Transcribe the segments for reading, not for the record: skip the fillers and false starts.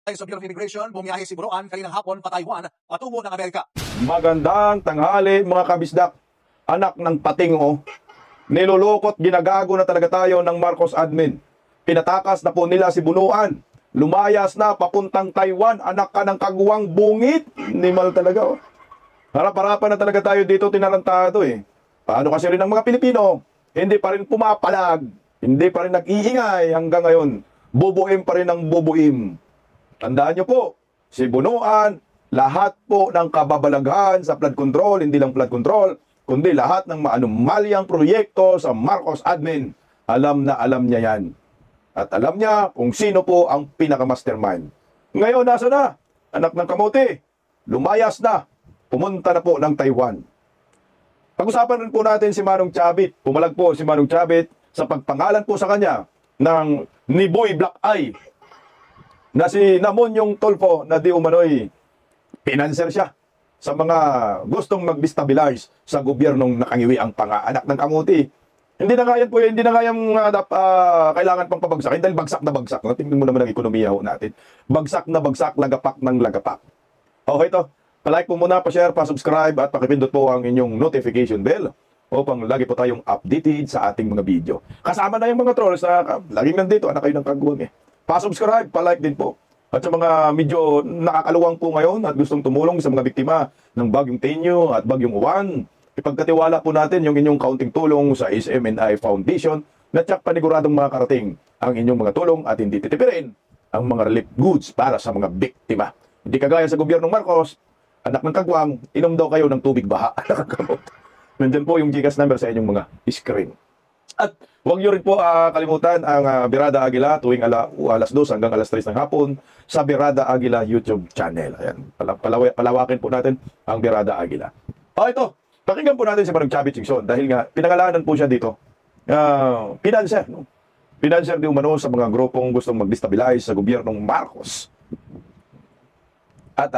Sa Bureau of Immigration, bumiyahe si Buroan kaninang hapon pa Taiwan patungo ng Amerika. Magandang tanghali mga kabisdak, anak ng patingo. Nilulukot, ginagago na talaga tayo ng Marcos admin. Pinatakas na po nila si Bunuan. Lumayas na papuntang Taiwan, anak ka ng kaguwang bungit. Nimal talaga. Harap-harapan na talaga tayo dito, tinarantado eh. Paano kasi rin ang mga Pilipino? Hindi pa rin pumapalag. Hindi pa rin nag-iingay hanggang ngayon. Bubuim pa rin ang bubuim. Tandaan nyo po, si Bunuan, lahat po ng kababalaghan sa flood control, hindi lang flood control, kundi lahat ng maanumalyang proyekto sa Marcos admin, alam na alam niya yan. At alam niya kung sino po ang pinaka-mastermind. Ngayon, nasa na? Anak ng kamote, lumayas na, pumunta na po ng Taiwan. Pag-usapan rin po natin si Manong Chavit. Pumalag po si Manong Chavit sa pagpangalan po sa kanya ng Niboy Black Eye, na si Namonyong Tulfo na di umano'y pinanser siya sa mga gustong mag-destabilize sa gobyernong nakangiwi ang panga-anak ng kamuti. Hindi na nga yan po, hindi na nga yung kailangan pang pabagsakin dahil bagsak na bagsak. Tingnan mo naman ang ekonomiya natin. Bagsak na bagsak, lagapak ng lagapak. Okay to. Palike po muna, pa-share, pa-subscribe at pakipindot po ang inyong notification bell upang lagi po tayong updated sa ating mga video. Kasama na yung mga trolls na laging nandito, anak kayo ng kaguwang eh. Pa-subscribe, pa-like din po. At sa mga medyo nakakaluwang po ngayon at gustong tumulong sa mga biktima ng Bagyong Tenyo at Bagyong Uwan, ipagkatiwala po natin yung inyong kaunting tulong sa SMNI Foundation na tsak paniguradong makakarating ang inyong mga tulong at hindi titipirin ang mga relief goods para sa mga biktima. Hindi kagaya sa gobyernong Marcos, anak ng kagwang, inom daw kayo ng tubig baha. Nandyan po yung GCash number sa inyong mga screen. At huwag nyo rin po kalimutan ang Birada Aguila tuwing alas 2 hanggang alas 3 ng hapon sa Birada Aguila YouTube channel. Ayan, palawakin po natin ang Birada Aguila. Ito, pakinggan po natin si Manong Chavit Singson dahil nga pinangalanan po siya dito. Pinanser, no? Pinanser di umano sa mga grupong gustong mag-destabilize sa gobyernong Marcos. At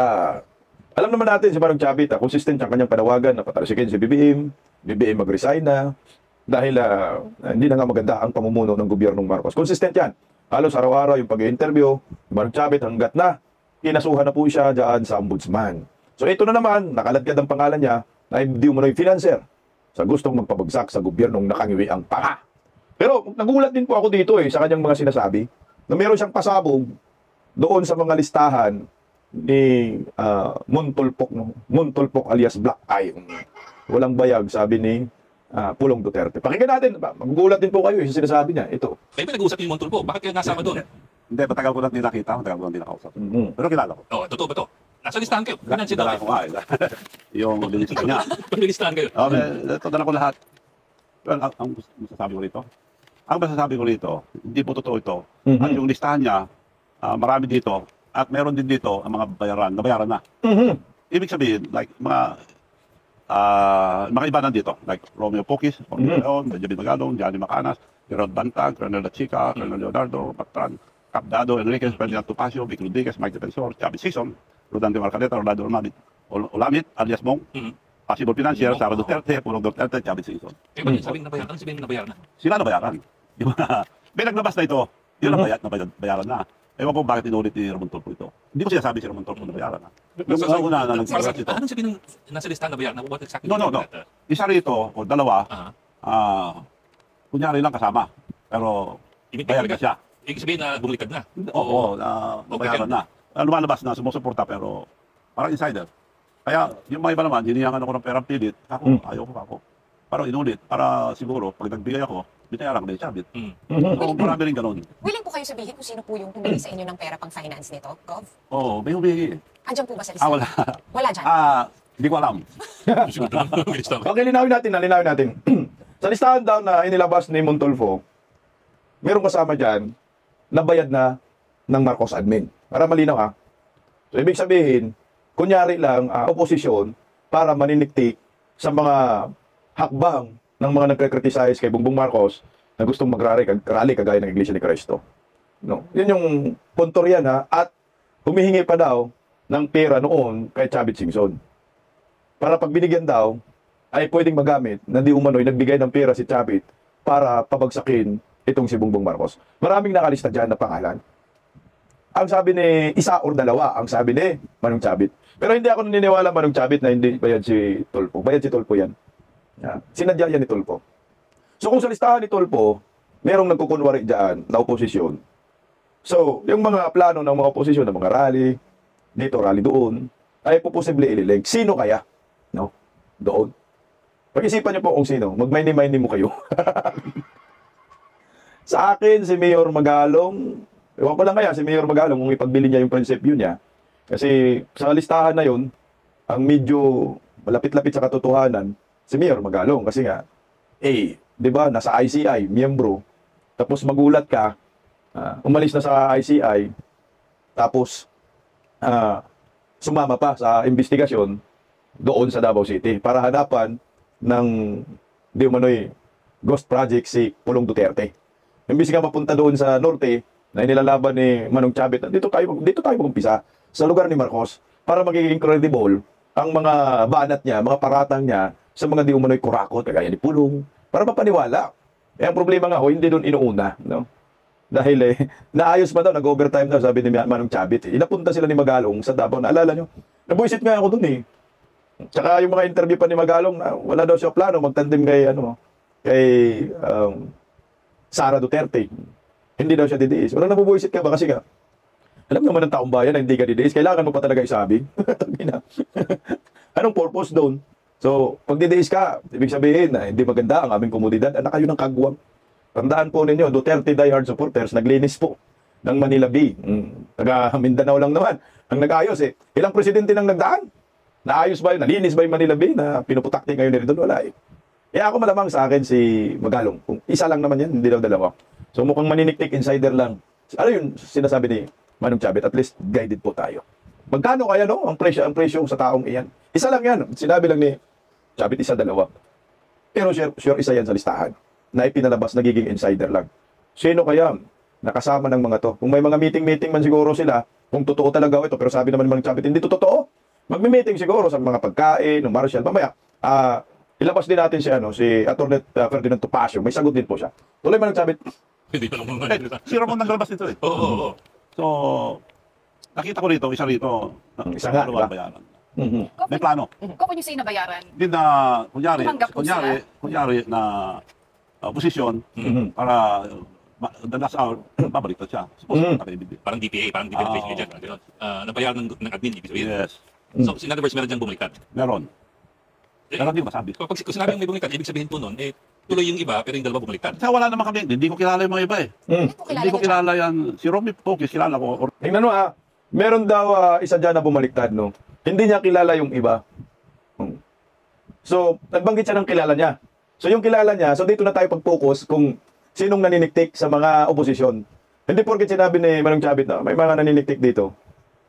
alam naman natin si Manong Chavit, consistent ang kanyang panawagan na patalsikin si BBM mag-resign na. Dahil hindi na nga maganda ang pamumuno ng gobyernong Marcos. Consistent yan. Halos araw-araw yung pag-i-interview, Manong Chavit hanggat na kinasuhan na po siya dyan sa ombudsman. So ito na naman, nakaladkad ang pangalan niya na hindi umano'y financer sa gustong magpabagsak sa gobyernong nakangiwi ang panga. Pero nagulat din po ako dito sa kanyang mga sinasabi na meron siyang pasabog doon sa mga listahan ni Montulpok alias Black Eye. Walang bayag, sabi ni Pulong Duterte. Pakinggan natin, magugulat din po kayo sa sinasabi niya. Ito. Kayo ba nag-uusap yung Montulfo? Bakit kayo nasama doon? Hindi, matagal ko lang din nakita, matagal ko lang din nakausap. Pero kilala ko. Oo, totoo ba to? Nasa listahan kayo? Pinansin daw Dala ko kayo? nga yung linisip niya. Pag-listahan kayo? Ito, dala ko lahat. Well, ang masasabi ko rito, hindi po totoo ito. At yung listahan niya, marami dito, at meron din dito ang mga nabayaran na. Ibig sabihin, like, mga iba nandito, like Romeo Pokis, Leon, Benjamin Magalong, Johnny Macanas, Gerald Bantag, Colonel La Chica, Colonel Leonardo, Patran, Capdado, Enriquez, Ferdinand Tupacio, Vic Rodriguez, Mike Defensor, Chavit Singson, Rodan de Marcaleta, Rolando Olamit, alias Mong, Possible Financier, Sara Duterte, Pulong Duterte, Chavit Singson. Kayo ba sabing nabayaran? Sabihin nabayaran na? Sila nabayaran. May naglabas na ito, yun ang bayaran na. Ewan ko bakit inulit ni Ramon Tulfo ito. Hindi ko sinasabi si Ramon Tulfo na bayaran na. Yung una na nagsasabi ito. Anong sabihin ng nasa listahan nabayaran na? What exactly? No. Isa rito, o dalawa, kunyari lang kasama. Pero bayad na siya. Ibig sabihin na bumlikad na? Oo, bayaran na. Lumalabas na, sumusuporta pero parang insider. Kaya yung mga iba naman, hinihangan ako ng perang pilit. Ayaw ko. Parang inulit. Para siguro, pag nagbigay ako, binayaran ko na yung Chavit. So, marami rin ganun. Willing po kayo sabihin kung sino po yung humili sa inyo ng pera pang finance nito, Gov? Oo, may humihingi. Andiyan po ba sa listahan? Wala. Wala dyan? Hindi ko alam. Okay, linawin natin. Sa listahan daw na inilabas ni Montulfo, merong kasama dyan na bayad na ng Marcos admin. Para malinaw So, ibig sabihin, kunyari lang, oposisyon para maniniktik sa mga hakbang ng mga nagkakriticize kay Bongbong Marcos na gustong mag-rally kagaya ng Iglesia ni Cristo. No? Yun yung punto riyan at humihingi pa daw ng pera noon kay Chavit Singson. Para pag binigyan daw, ay pwedeng magamit na di umano'y nagbigay ng pera si Chavit para pabagsakin itong si Bongbong Marcos. Maraming nakalista dyan na pangalan. ang sabi ni isa or dalawa, ang sabi ni Manong Chabit. Pero hindi ako naniniwala Manong Chabit na hindi bayad si Tulfo. Bayad si Tulfo yan. Sinadya yan ni Tulfo. So kung sa listahan ni Tulfo, merong nagkukunwari dyan na oposisyon. So, yung mga plano ng mga oposisyon, ng mga rally, dito, rally doon, ay posible ililink. Sino kaya? No? Doon. Pag-isipan niyo po kung sino. Mag-mindy-mindy mo kayo. Sa akin, si Mayor Magalong, ewan ko lang kaya, si Mayor Magalong, kung ipagbili niya yung prinsipyo niya, kasi sa listahan na yun, ang medyo malapit-lapit sa katotohanan, si Mayor Magalong. Kasi nga, di ba, nasa ICI, miyembro, tapos magulat ka, umalis na sa ICI, tapos sumama pa sa investigasyon doon sa Davao City para hanapan ng di umano'y ghost project si Pulong Duterte. Imbis nga mapunta doon sa norte na inilalaban ni Manong Chabit, dito tayo mag-umpisa sa lugar ni Marcos para magiging credible ang mga banat niya, mga paratang niya sa mga di umano'y kurakot kagaya ni Pulong para mapaniwala. Ang problema nga hindi doon inuuna, no? Dahil naayos pa daw, nag-overtime daw, sabi ni Manong Chabit. Inapunta sila ni Magalong sa Davao. Naalala nyo? Nabuisit nga ako doon Tsaka yung mga interview pa ni Magalong, na wala daw siya plano magtandem kay Sara Duterte. Hindi daw siya didiis. Walang nabubuisit ka ba? Kasi nga, alam naman ng taong bayan na hindi ka didiis. Kailangan mo pa talaga isabi. Anong purpose doon? So, pag didiis ka, ibig sabihin na hindi maganda ang aming komunidad. Anak kayo ng kagwang. Tandaan po ninyo, Duterte diehard supporters, naglinis po ng Manila Bay. Taga Mindanao lang naman. Ang nag-ayos Ilang presidente nang nagdaan? Naayos ba yun? Nalinis ba yung Manila Bay na pinuputakti kayo nila doon? Wala ako malamang sa akin si Magalong. Kung isa lang naman yan, hindi daw dalawa. So mukhang maniniktik insider lang. Ano yun sinasabi ni Manong Chabit? At least guided po tayo. Magkano kaya ang presyo sa taong iyan? Isa lang yan. Sinabi lang ni Chabit, isa, dalawa. Pero sure isa yan sa listahan na ipinalabas, nagiging insider lang. Sino kaya nakasama ng mga to? Kung may mga meeting man siguro sila, kung totoo talaga ito, pero sabi naman ng Chabit, hindi to totoo. Magmi-meeting siguro sa mga pagkain, ng Marshall. Mamaya, ilabas din natin si Atty. Ferdinand Topacio. May sagot din po siya. Tuloy man ng Chabit. Hindi pa lang mga Si Ramon naglalabas nito Oo. So, nakita ko rito, isa rito. Isa nga, diba? Bayaran. May plano. Kung when you say nabayaran, Hindi na, Tumanggap po kunyari na posisyon para the last hour, babaliktad siya. Suppose Parang DPA, parang defense agent. Nabayaran ng admin, ibig sabihin. Yes, So, in other words, meron diyang bumaliktad. meron. Pero hindi ko masabi. Kung sinabi yung may bumaliktad, ibig sabihin po nun, tuloy yung iba, pero yung dalawa bumaliktad. Kasi wala naman kami, hindi ko kilala yung mga iba Hindi ko kilala yan. Si Romy Pokis, kilala ko. Tingnan mo meron daw isa dyan na bumaliktad, no? Hindi niya kilala yung iba. So, nagbanggit siya ng kilala niya. So, yung kilala niya, so dito na tayo pag-focus kung sinong naniniktik sa mga oposisyon. Hindi porket sinabi ni Manong Chabit na may mga naniniktik dito,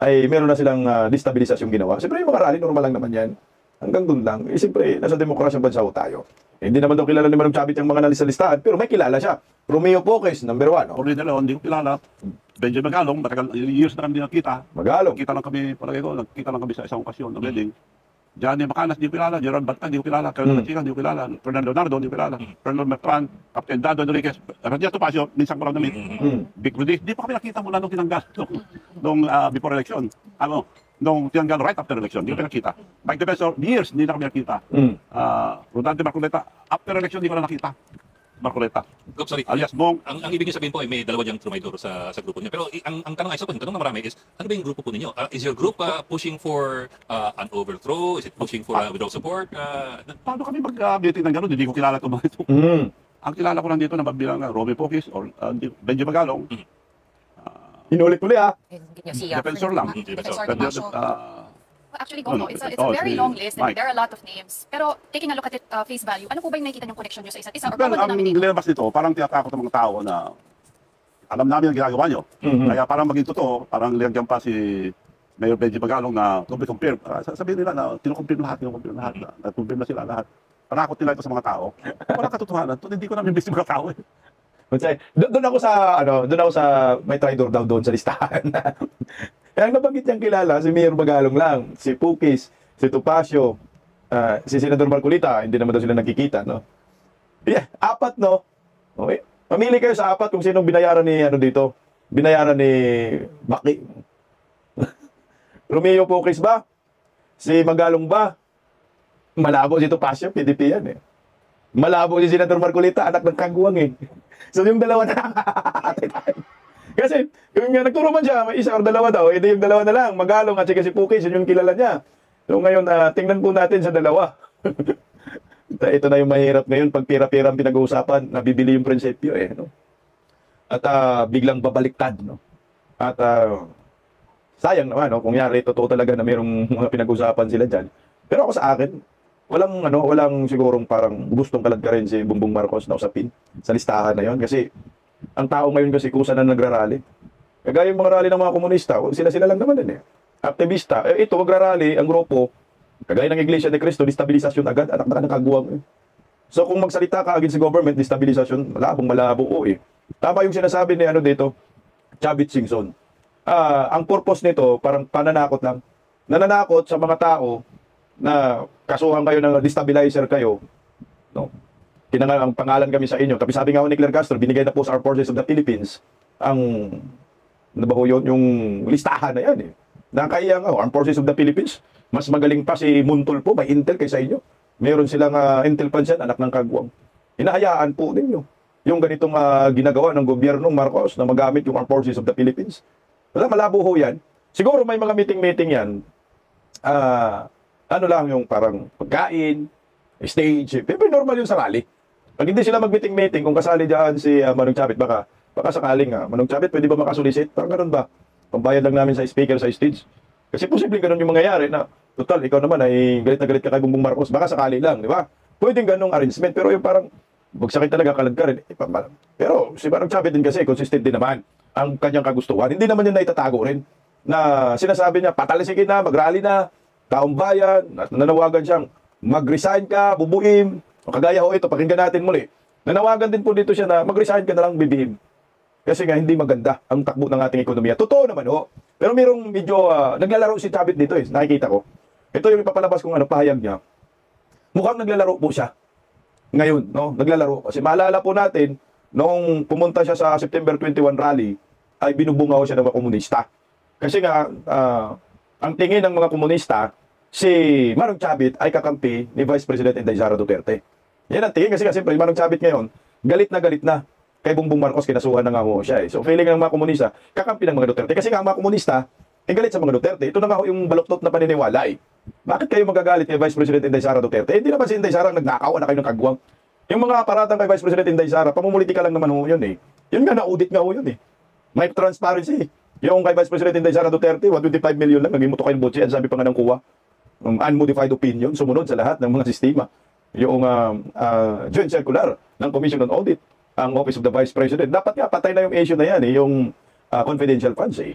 ay meron na silang destabilisasyong ginawa. Siyempre, yung mga rally, normal lang naman yan. Hanggang doon lang. Siyempre, nasa demokrasyang bansa ho tayo. Hindi naman daw kilala ni Manong Chabit yung mga nalista-listahan, pero may kilala siya. Romeo Pokis, number 1. Orly de Leon, hindi ko kilala. Benjamin Magalong, matagal, years na kami nakita. Magalong. Nakita lang kami, palagay ko, nagkita lang kami sa isang okasyon ng wedding. Johnny Macanas, hindi ko kilala. Gerard Batan, hindi ko kilala. Colonel Chica, hindi ko kilala. Fernando Leonardo, hindi ko kilala. Colonel Mertran, Captain Dado Enriquez, Radia Topacio, minsan ko lang na-meet. Big Rudy, hindi pa kami nakita mula nung tinanggal. Nung before election. Nung tinanggal right after election, hindi ko nakita. Mike Defensor, years, hindi na kami nakita. Rodante Marcoleta, after election, hindi ko na nakita. Marcoleta. Sorry. Alias Bong. Ang ibig niyo sabihin po ay may dalawa diyang trumaydor sa grupo niyo. Pero ang tanong ay, yung tanong na marami is, ano ba yung grupo po ninyo? Is your group pushing for an overthrow? Is it pushing for withdrawal support? Paano kami mag-meeting ng gano'n? Hindi ko kilala ito mga ito. Ang kilala ko lang dito na mabilang Romy Pokis or Benji Magalong. Inulit-uli si Defensor lang. Defensor Pero, Tomasio. Actually, No, no, it's a oh, very si long list and Mike. there are a lot of names. Pero taking a look at it face value, ano po ba yung nakikita niyong connection niyo sa isa't isa? Or well, common ang denominator? nilabas nito, parang tinatakot ng mga tao na alam namin ang ginagawa nyo. Kaya parang maging totoo, parang liyagyan pa si Mayor Benji Magalong na to be confirmed. Sabihin nila na tinukumpirm lahat, natumpirm na sila lahat. Panakot nila ito sa mga tao. Wala katotohanan. Hindi ko namin bis mga tao Doon ako sa may traidor daw doon sa listahan. Kaya ang nabanggit niyang kilala, si Mayor Magalong lang, si Pukis, si Topacio, si Senador Marcolita, hindi naman daw sila nakikita, no? Yeah, 4, no? Okay. Mamili kayo sa 4 kung sinong binayaran ni dito, binayaran ni Baki. Romeo Pukis ba? Si Magalong ba? Malabo si Topacio, PDP yan eh. Malabo si Senator Marcolita, anak ng Kagwang eh. So yung dalawa na lang. Kasi yung nagturo man siya, may isa or dalawa daw, hindi yung dalawa na lang, Magalong at sika si Pukis, yun yung kilala niya. So ngayon, tingnan po natin sa dalawa. Ito na yung mahirap ngayon, pag pira-pira ang pinag-uusapan, nabibili yung prinsipyo eh. No? At biglang babaliktad. No? At sayang naman, no? Kung yari, totoo talaga na mayroong mga pinag-uusapan sila dyan. Pero ako sa akin, walang sigurong parang gustong kalad ka rin si Bongbong Marcos na usapin sa listahan na yon. Kasi ang tao ngayon kasi kusa na nagrarally. Kagaya yung mga rally ng mga komunista, sila-sila lang naman din eh. Aktivista, ito magrarally, ang grupo, kagaya ng Iglesia de Cristo, destabilisasyon agad, anak na nakagawang eh. So kung magsalita ka against the government, destabilisasyon, malabo eh. Tama yung sinasabi ni dito, Chavit Singson. Ang purpose nito, parang pananakot lang. Nananakot sa mga tao na kasuhan kayo ng destabilizer kayo, no? Ang pangalan kami sa inyo. Tapos sabi nga ni Claire Castro, binigay na po sa Armed Forces of the Philippines ang yung listahan na yan eh. Nakakaiya nga, Armed Forces of the Philippines, mas magaling pa si Muntol po, may intel kaysa inyo. Meron silang intel pa dyan, anak ng Kagwang. Hinahayaan po ninyo yung ganitong ginagawa ng gobyerno Marcos na magamit yung Armed Forces of the Philippines. Malabo ho yan. Siguro may mga meeting yan, lang yung parang pagkain, stage, pero normal yung sa rally. Pag hindi sila mag-meeting, kung kasali dyan si Manong Chavit, baka sakaling Manong Chavit, pwede ba makasulisit? Parang ganun ba? Pambayad lang namin sa speaker sa stage. Kasi posibleng ganun yung mangyayari na, total, ikaw naman ay galit na galit ka kay Bongbong Marcos, baka sakali lang, di ba? Pwedeng ganung arrangement, pero yung parang, bagsakin talaga, kalad ka rin. Pero si Manong Chavit din kasi, consistent din naman ang kanyang kagustuhan. Hindi naman yun naitatago rin na sinasabi niya, patalisigin na, mag-rally na, taong bayan, at nanawagan siyang mag-resign ka, bubuim, o kagaya ho ito, pakinggan natin muli. Nanawagan din po dito siya na mag-resign ka na lang, bibihim. Kasi nga hindi maganda ang takbo ng ating ekonomiya. Totoo naman ho. Pero mayroong medyo naglalaro si Chavit dito eh, nakikita ko. Ito yung ipapalabas kong pahayag niya. Mukhang naglalaro po siya. Ngayon, no? Naglalaro. Kasi maalala po natin, noong pumunta siya sa September 21 rally, ay binubungaw siya ng mga komunista. Kasi nga, ang tingin ng mga komunista, si Manong Chavit ay kakampi ni Vice President Inday Sara Duterte. Yan ang tingin kasi siyempre Manong Chavit ngayon, galit na kay Bongbong Marcos, kinasuhan na nga ho siya eh. So feeling ng mga komunista, kakampi ng mga Duterte. Kasi nga ang mga komunista, galit sa mga Duterte. Ito na nga ho yung baluktot na paniniwala eh. Bakit kayo magagalit kay Vice President Inday Sara Duterte? Hindi naman si Inday Sara nagngakaw na kayo ng Kagwang. Yung mga aparatang kay Vice President Inday Sara, pamumulitika lang naman ho yun eh. Yun nga, na-audit nga ho yun eh. May transparency. Yung kay Vice President Inday Sara Duterte, 125 million lang, naging muto kayong butsi, sabi pa nga ng kuwa. Unmodified opinion, sumunod sa lahat ng mga sistema. Yung joint circular ng Commission on Audit, ang Office of the Vice President. Dapat nga, patay na yung issue na yan, yung confidential funds eh.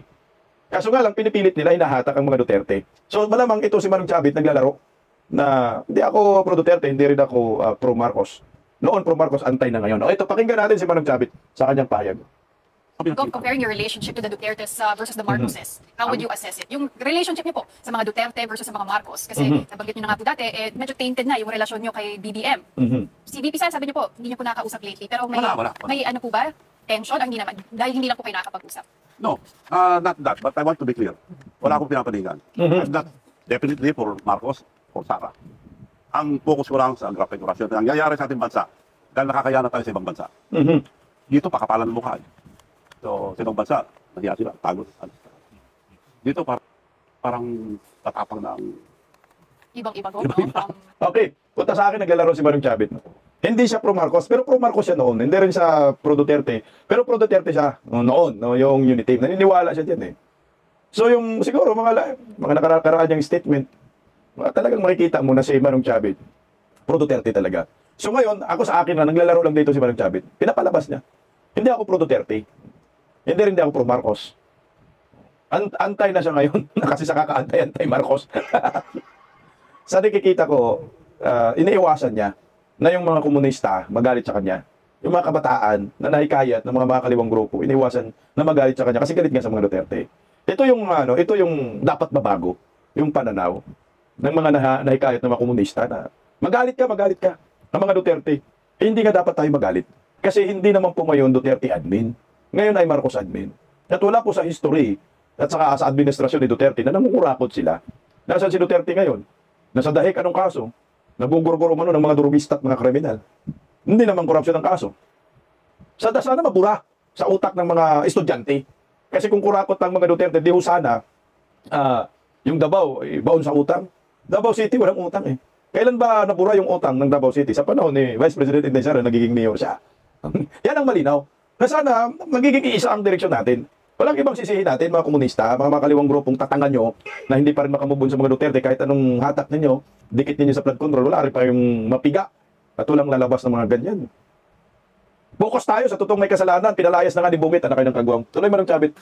Kaso nga lang, pinipilit nila, hinahatak ang mga Duterte. So malamang ito si Manong Chavit naglalaro na hindi ako pro Duterte, hindi rin ako pro Marcos. Noon pro Marcos, antay na ngayon. O ito, pakinggan natin si Manong Chavit sa kanyang pahayag. Comparing your relationship to the Dutertes versus the Marcoses, how would you assess it? Yung relationship niyo po sa mga Duterte versus sa mga Marcos. Kasi nabanggit niyo na nga po dati, medyo tainted na yung relasyon niyo kay BBM. Si VP Sara, sabi niyo po, hindi niyo po nakakausap lately. Pero may ano po ba? Tension? Hindi naman. Dahil hindi lang po kayo nakakapag-usap. No, not that. But I want to be clear. Wala akong pinapaningan. I'm not definitely for Marcos or Sara. Ang focus ko lang sa graphic operasyon. Ang nangyayari sa ating bansa, dahil nakakaya na tayo sa ibang bansa. Dito, pakapalan ng mukha. So, sa ibang bansa, nahiya sila, tago. Dito, parang tatapang na ang... Ibang-iba go, no? Okay, punta sa akin, naglalaro si Manong Chavit. Hindi siya pro Marcos, pero pro Marcos siya noon. Hindi rin siya pro Duterte. Pero pro Duterte siya noon, no, yung unity. Naniniwala siya dyan eh. So yung siguro mga nakakaraan niyang statement, talagang makikita mo na si Manong Chavit, pro Duterte talaga. So ngayon, ako sa akin na naglalaro lang dito si Manong Chavit, pinapalabas niya. Hindi ako pro Duterte. Hindi ako pro Marcos. Antay na siya ngayon kasi sa kakaantay-antay Marcos. Sa nakikita ko, iniiwasan niya na yung mga komunista magalit sa kanya. Yung mga kabataan na nahikayat ng mga kaliwang grupo, iniwasan na magalit sa kanya kasi galit nga sa mga Duterte. Ito yung dapat mabago, yung pananaw ng mga nahikayat ng mga komunista na magalit ka ng mga Duterte. Hindi nga dapat tayo magalit. Kasi hindi naman po ngayon Duterte admin. Ngayon ay Marcos admin. At wala po sa history at saka sa administrasyon ni Duterte na nangungurakot sila. Nasaan si Duterte ngayon? Nasa dahik anong kaso? Naguguro-guro man ng mga durumista at mga kriminal. Hindi naman korupsyon ang kaso. Sana mabura sa utak ng mga estudyante. Kasi kung kurakot ang mga Duterte, di ho sana yung Davao, baon sa utang. Davao City, walang utang eh. Kailan ba nabura yung utang ng Davao City? Sa panahon ni Vice President Inday Sara, nagiging mayor siya. Yan ang malinaw. Na sana magiging iisa ang direksyon natin. Walang ibang sisihin natin, mga komunista, mga makaliwang grupong tatangan nyo na hindi pa rin makamubun sa mga Duterte kahit anong hatak ninyo, dikit ninyo sa flood control, wala rin pa yung mapiga at walang lalabas ng mga ganyan. Focus tayo sa totoong may kasalanan, pinalayas na nga ni Bungit, anak kayo ng kagwang. Tuloy mo ng Chavit.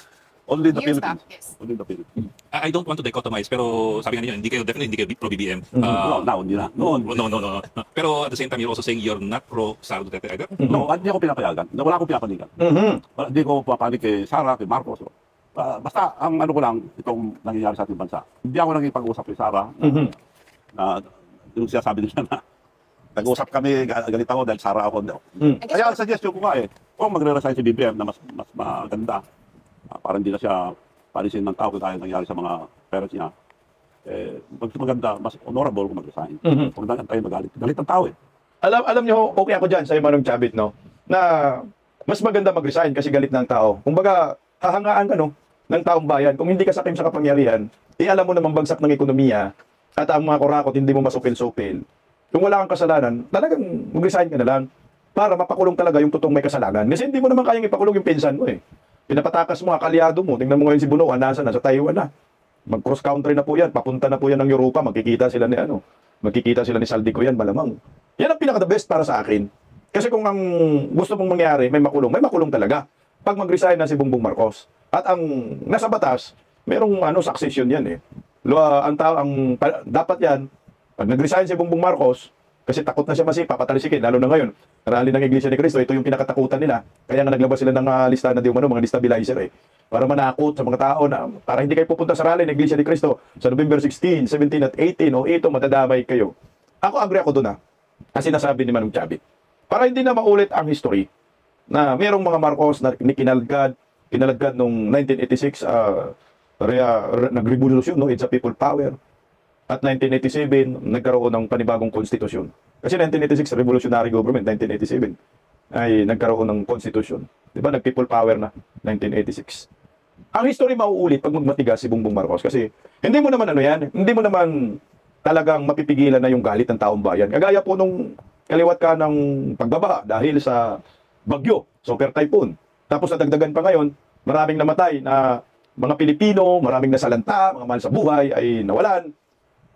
Only the Years Philippines. back, yes. Only the Philippines. I don't want to dichotomize, pero sabi nga niyo, definitely hindi kayo pro BBM. No, now, hindi na. Noon. No. Pero at the same time, you're also saying you're not pro Sara Duterte either? No, hindi ako pinapayagan. Wala akong pinapanigan. Hindi ko papanig kay Sara, kay Marcos. Basta, ang ano ko lang, itong nangyayari sa ating bansa. Hindi ako nakipag-usap kay Sara na yung sinasabi nila na nag-usap kami, galit ako dahil Sara ako. Kaya ang suggestion ko nga kung magre-resign si BBM na mas maganda, para hindi na siya palisin ng tao kaya nangyari sa mga parents niya, mas maganda, mas honorable kung mag-resign. Huwag na tayo magalit. Galit ang tao Alam nyo, okay ako dyan sa Manong Chavit, no? Na mas maganda mag-resign kasi galit ng tao. Kumbaga, hahangaan ka, no? Ng taong bayan. Kung hindi ka sakim sa kapangyarihan, alam mo namang bagsak ng ekonomiya at ang mga kurakot hindi mo masupil-supil. Kung wala kang kasalanan, talagang mag-resign ka na lang para mapakulong talaga yung totoong may kasalanan. Kasi hindi mo naman kayang ipakulong yung pinsan mo eh. Pinapatakas mo, kalyado mo. Tingnan mo ngayon si Bunuan, nasa Taiwan na. Mag-cross country na po yan. Papunta na po yan ng Europa. Magkikita sila ni Saldico yan, malamang. Yan ang pinaka-the best para sa akin. Kasi kung ang gusto mong mangyari, may makulong talaga. Pag mag-resign na si Bongbong Marcos. At ang nasa batas, merong succession yan eh. Dapat yan, pag nag-resign si Bongbong Marcos, kasi takot na siya masipa, patalisikin, lalo na ngayon. Karali ng Iglesia ni Cristo, ito yung pinakatakutan nila. Kaya nga naglabas sila ng lista na mga destabilizer eh. Para manakot sa mga tao na, para hindi kayo pupunta sa rally ng Iglesia ni Cristo sa November 16, 17 at 18, ito, madadamay kayo. Ako, agree ako doon Kasi nasabi ni Manong Chavit. Para hindi na maulit ang history na merong mga Marcos na kinaladkad noong 1986, nag-revolusyon, it's a people power. At 1987, nagkaroon ng panibagong konstitusyon. Kasi 1986, revolutionary government, 1987, ay nagkaroon ng konstitusyon. Diba, nag-people power na, 1986. Ang history mauulit pag magmatigas si Bongbong Marcos. Kasi hindi mo naman hindi mo naman talagang mapipigilan na yung galit ng taong bayan. Kagaya po nung kaliwat ka ng pagbabaha dahil sa bagyo, super typhoon. Tapos nadagdagan pa ngayon, maraming namatay na mga Pilipino, maraming nasalanta, mga mahal sa buhay ay nawalan.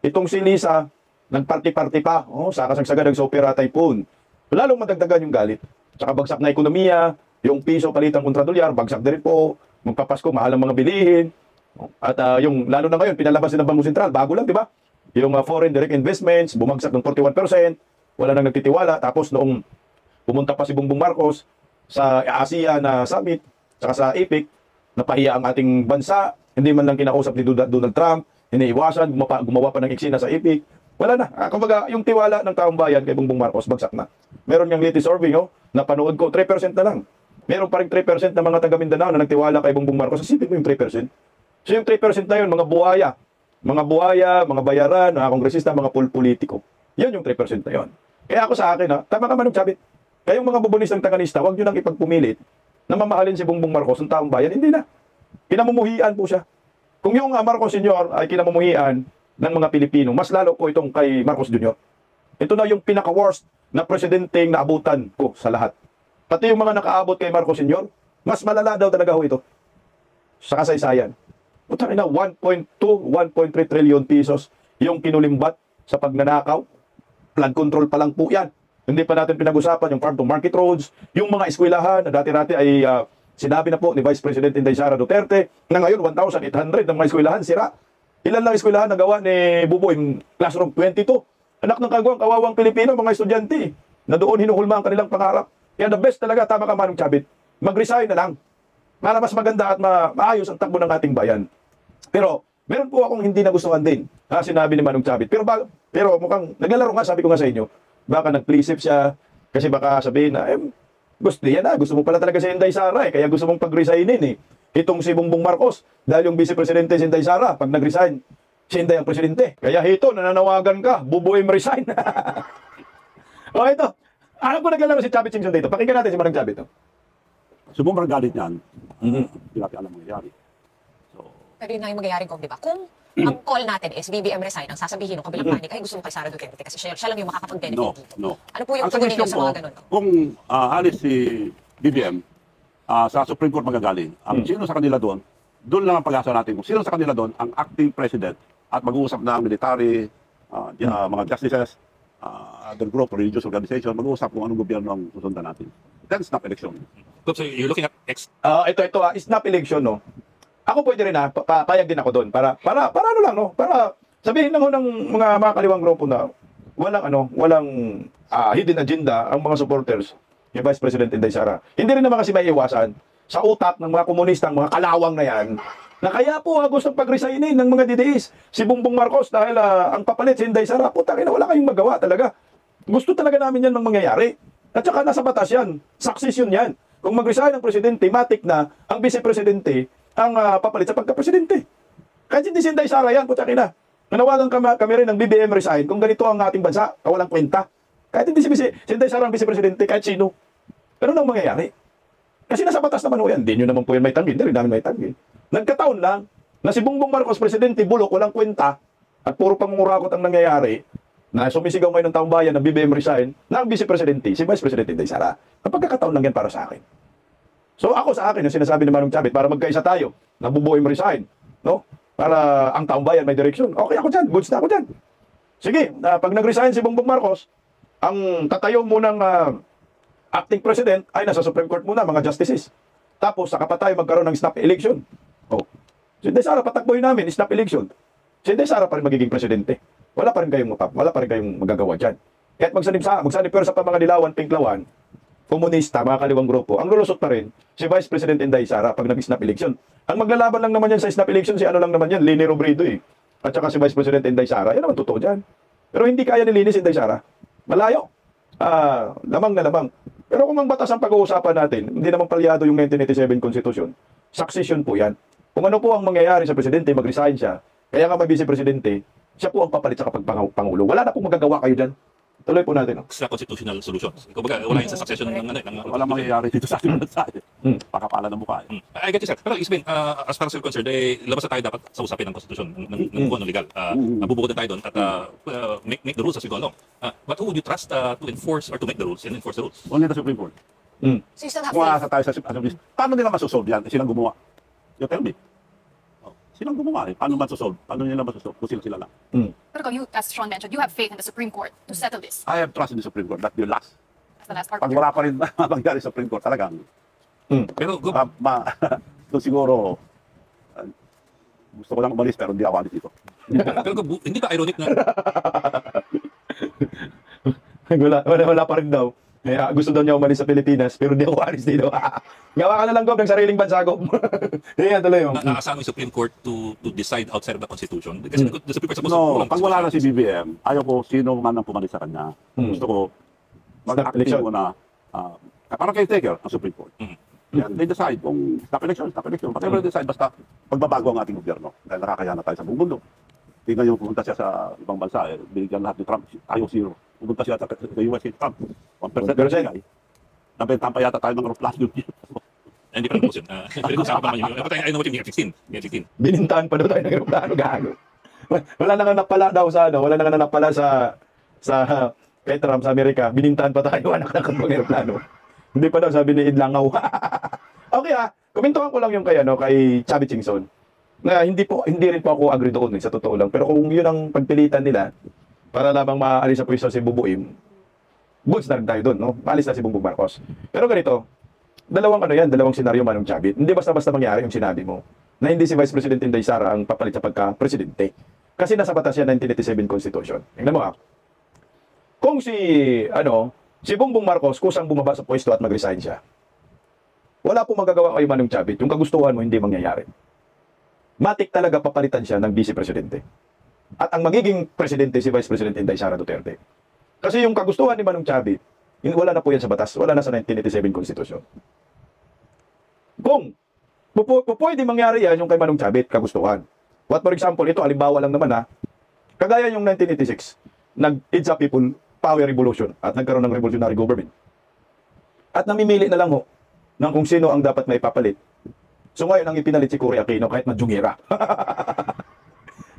Itong si Lisa, nagparty-party pa, sa kasagsagan ng super typhoon. Lalong madagdagan yung galit. Tsaka bagsak na ekonomiya, yung piso palitang kontra dolyar, bagsak na rin po. Magpapasko, mahal ang mga bilihin. At yung lalo na ngayon, pinalabas din ng Bangko Sentral, bago lang, di ba? Yung foreign direct investments, bumagsak ng 41%, wala nang nagtitiwala. Tapos noong pumunta pa si Bongbong Marcos sa ASEAN na summit, tsaka sa APEC, napahiya ang ating bansa, hindi man lang kinakausap ni Donald Trump, iniiwasan, gumawa pa ng eksena sa APEC. Wala na. Kumbaga, yung tiwala ng taong bayan kay Bongbong Marcos, bagsak na. Meron niyang latest survey, napanood ko, 3% na lang. Meron pa rin 3% ng mga taga Mindanao na nagtiwala kay Bongbong Marcos. Isipin mo yung 3%. So yung 3% na yun, mga buhaya, mga bayaran, mga kongresista, mga politiko. Yan yung 3% na yun. Kaya ako sa akin, tama ka Manong Chavit. Kayong mga bubonistang taganista, huwag nyo nang ipagpumilit na mamahalin si Bongbong Marcos ng taong bayan. Hindi na. Kinamumuhian po siya. Kung yung Marcos Sr. ay kinamumuhian ng mga Pilipino, mas lalo po itong kay Marcos Jr. Ito na yung pinaka-worst na presidenteng naabutan ko sa lahat. Pati yung mga nakaabot kay Marcos Sr., mas malala daw talaga ho ito sa kasaysayan. Putang ina, 1.2, 1.3 trillion pesos yung kinulimbat sa pagnanakaw. Flood control pa lang po yan. Hindi pa natin pinag-usapan yung farm to market roads, yung mga eskwelahan na dati-dati ay sinabi na po ni Vice President Inday Sara Duterte na ngayon 1,800 ng mga eskwelahan sira. Ilan lang eskwelahan na gawa ni Buboy? Classroom 22. Anak ng kagawang kawawang Pilipino, mga estudyante na doon hinuhulma ang kanilang pangarap. Kaya the best talaga, tama ka Manong Chavit, mag-resign na lang para mas maganda at maayos ang takbo ng ating bayan. Pero meron po akong hindi nagustuhan din, sinabi ni Manong Chavit. Pero mukhang naglalaro nga, sabi ko nga sa inyo, baka nag-pleasip siya kasi baka sabihin na, gusto mo pala talaga si Inday Sara kaya gusto mong pag-resignin itong si Bongbong Marcos dahil yung Vice Presidente si Inday Sara, pag nag-resign, si Inday ang presidente. Kaya hito, nananawagan ka, bubuim resign. O ito, alam ko naglalaro si Chavit Singson dito. Pakinggan natin si Manang Chavit. Sobrang galit niyan, hindi natin alam mangyayari. So, Pero yun nga yung mangyayari ko, di ba? Kung ang call natin is BBM resign, ang sasabihin ng kabilang panig, ay gusto mo kay Sara Duterte kasi siya lang yung makakapag-benefit no, dito. no. Ano po yung Ang tingin ninyo suggestion sa ko, mga ganun? kung alis si BBM, sa Supreme Court magagaling, ang sino sa kanila doon lang ang pag-asa natin kung sino sa kanila doon ang acting president at mag-uusap na ang military, mga justices, other group, religious organization, mag-uusap kung anong gobyerno ang susundan natin. Then snap election. So you're looking at Ito, snap election, no? Ako pwede rin, payag din ako doon. Para ano lang, no? Para sabihin lang ho ng mga kaliwang grupo na walang hidden agenda ang mga supporters ni Vice President Inday Sara. Hindi rin naman kasi may iwasan sa utak ng mga komunistang, mga kalawang na yan, na kaya po gustong pag-resignin ng mga DDS si Bongbong Marcos dahil ang papalit si Inday Sara, puta na wala kayong magawa talaga. Gusto talaga namin yan ng mangyayari. At saka nasa batas yan. Succession yan. Kung mag-resign ang presidente, matik na ang vice-presidente ang papalit sa pagka-presidente. Kahit hindi si Inday Sara yan, puta na. Nanawagan kami rin ng BBM resign kung ganito ang ating bansa, walang kwenta. Kahit hindi si Inday Sara ang vice-presidente, kahit sino. Pero nang mangyayari. Kasi nasa batas naman ho yan. Hindi nyo naman po yan may tanggil. Hindi rin namin may tanggil. Nagkataon lang na si Bongbong Marcos, presidente, bulok, walang kwenta, at puro pangungurakot ang nangyayari, na sumisigaw ngayon ng taong bayan ng BBM resign, na ang vice-presidente, si Vice President Inday Sara. Ang pagkakataon lang yan para sa akin. So ako sa akin, yung sinasabi ni Manong Chavit, para magkaisa tayo, na bubuim resign, no? Para ang taong bayan may direksyon. Okay ako dyan, goods na ako dyan. Sige, pag nag-resign si Bongbong Marcos, ang tatayo munang acting president ay nasa Supreme Court muna, mga justices. Tapos, saka pa tayo magkaroon ng snap election. Oh. Si Inday Sara, patakboy namin, snap election. Si Inday Sara pa rin magiging presidente. Wala pa rin kayong magagawa dyan. Kahit magsanipwersa pa mga Dilawan, Pinklawan, komunista, mga kaliwang grupo, ang lulusot pa rin si Vice President Inday Sara pag nag-snap election. Ang maglalaban lang naman yan sa snap election, si ano lang naman yan, Leni Robredo eh. At saka si Vice President Inday Sara, yan naman totoo dyan. Pero hindi kaya nilinis Inday Sara. Malayo. Lamang na lamang. Pero kung ang batas ang pag-uusapan natin, hindi naman palyado yung 1987 Constitution, succession po yan. Kung ano po ang mangyayari sa presidente, mag-resign siya, kaya ka mag-vice-presidente, siya po ang papalit sa kapag pangulo. Wala na pong magagawa kayo dyan. Tuloy po natin. extra constitutional solutions. Kumbaga, wala yung sa succession ng Wala mangyayari dito sa ating bansa. Pakapala ng mukha. I get you, sir. Pero Ismail, as far as you're concerned, labas na tayo dapat sa usapin ng konstitusyon, ng buwan ng legal. Bubukod na tayo doon at make the rules as we go along. But who would you trust to enforce or to make the rules and enforce the rules? Only the Supreme Court. So you still have Kung faith? aasa tayo sa Supreme Court, paano nila masosolve yan? Silang gumawa. You tell me. Silang gumawa eh. Paano masosolve? Paano nila masosolve? Kung sila lang. Pero you, as Sean mentioned, you have faith in the Supreme Court to settle this. I have trust in the Supreme Court. That's the last. That's the last part. Pag wala pa rin mangyari sa Supreme Court, talagang Pero doon siguro gusto ko lang umalis pero hindi ako alis dito. hindi ba ironic na wala pa rin daw. Gusto daw niya umalis sa Pilipinas, pero di ako alis dito. Gawa ka na lang, Gob, ng sariling bansa, Gob. Yan, tuloy mo. naasahan yung Supreme Court to decide outside of the Constitution? Kasi the Supreme Court supposed No, to pag wala na si BBM, ayaw ko sino man ang pumalit sa kanya. Gusto ko mag-acting election. mo na parang caretaker ang Supreme Court. Yan, they decide kung stop election. Whatever they decide, basta pagbabago ang ating gobyerno. Dahil nakakaya na tayo sa buong mundo. Tingnan yung pumunta siya sa ibang bansa, binigyan lahat ni Trump, tayo zero. Pumunta siya sa US kay Trump, 1% na siya. Nabentahan pa yata tayo ng aeroplano yun. Hindi pa rin po yun. Pero kung saan pa naman yung I know what you mean, F-16. F-16. Binintahan pa daw tayo ng aeroplano, gago. Wala nang anak pala daw sa wala nang anak pala sa kay Trump sa Amerika. Binintahan pa tayo anak ng aeroplano. Hindi pa daw sabi ni Idlangaw. Okay komentuhan ko lang yung kay Chavit Singson. Na hindi rin po ako agree doon sa totoo lang. Pero kung yun ang pagpilitan nila para lamang maalis sa pwesto si Bubuim, goods na rin tayo doon, no? Maalis na si Bongbong Marcos. Pero ganito, dalawang senaryo Manong Chavit. Hindi basta-basta mangyari yung sinabi mo na hindi si Vice President Inday Sara ang papalit sa pagka-presidente. Kasi nasa batas yan 1987 Constitution. Tingnan mo kung si Bongbong Marcos kusang bumaba sa pwesto at mag-resign siya, wala po magagawa kay Manong Chavit. Yung kagustuhan mo hindi mangyayari. Matik talaga papalitan siya ng Vice Presidente. At ang magiging presidente si Vice President Inday Sara Duterte. Kasi yung kagustuhan ni Manong Chavit, wala na po yan sa batas, wala na sa 1987 Constitution. Kung Pwede mangyari yan yung kay Manong Chavit, kagustuhan. What for example, ito, alimbawa lang naman ha, kagaya yung 1986, nag-It's a People Power Revolution at nagkaroon ng revolutionary government. At namimili na lang ho ng kung sino ang dapat may papalit. So ngayon, ang ipinalit si Cory Aquino kahit madjungira.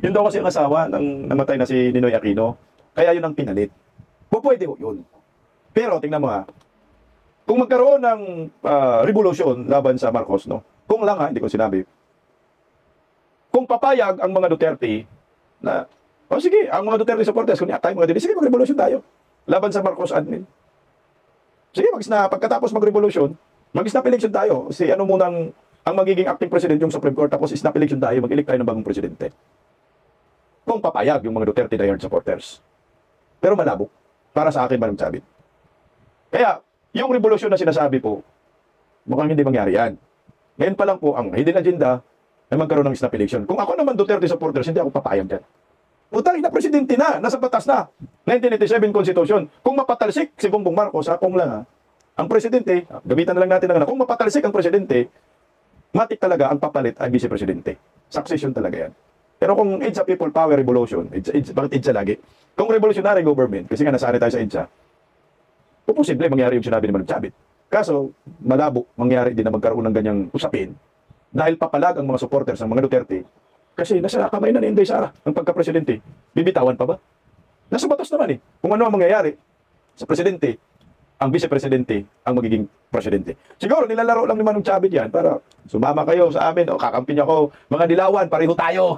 Yun daw kasi ang asawa ng namatay na si Ninoy Aquino. Kaya yun ang pinalit. Pwede ho yun. Pero tingnan mo ha, kung magkaroon ng revolution laban sa Marcos, no? Kung lang ha, hindi ko sinabi. Kung papayag ang mga Duterte na, sige, ang mga Duterte supporters, kung tayo mga Duterte, sige, mag-revolution tayo. Laban sa Marcos admin. Sige, pagkatapos mag-revolution, mag-snap election tayo. Si ano munang, ang magiging acting president yung Supreme Court, tapos snap election tayo, mag-elect tayo ng bagong presidente. Kung papayag yung mga Duterte diehard supporters. Pero malabo. Para sa akin, Manong Chavit. Kaya, yung revolusyon na sinasabi po, mukhang hindi mangyari yan. Ngayon pa lang po, ang hidden agenda ay magkaroon ng snap election. Kung ako naman Duterte supporters, hindi ako papayag dyan. Utang na presidente na, nasa batas na. 1987 Constitution. Kung mapatalsik si Bongbong Marcos, kung lang ha, ang presidente, gamitan na lang natin kung mapatalsik ang presidente, matik talaga ang papalit ay vice-presidente. Succession talaga yan. Pero kung It's a People Power Revolution, bakit EDSA lagi? Kung revolutionary government, kasi nga nasanay tayo sa EDSA, posible mangyari yung sinabi ni Manong Chavit. Kaso, malabo mangyari din na magkaroon ng ganyang usapin dahil papalag ang mga supporters ng mga Duterte kasi nasa kamay na ni Inday Sara ang pagka-presidente. Bibitawan pa ba? Nasa batas naman eh. Kung ano ang mangyayari sa presidente, ang vice-presidente ang magiging presidente. Siguro nilalaro lang ni Manong Chavit yan para sumama kayo sa amin o kakampi niyo ako. Mga dilawan, pareho tayo.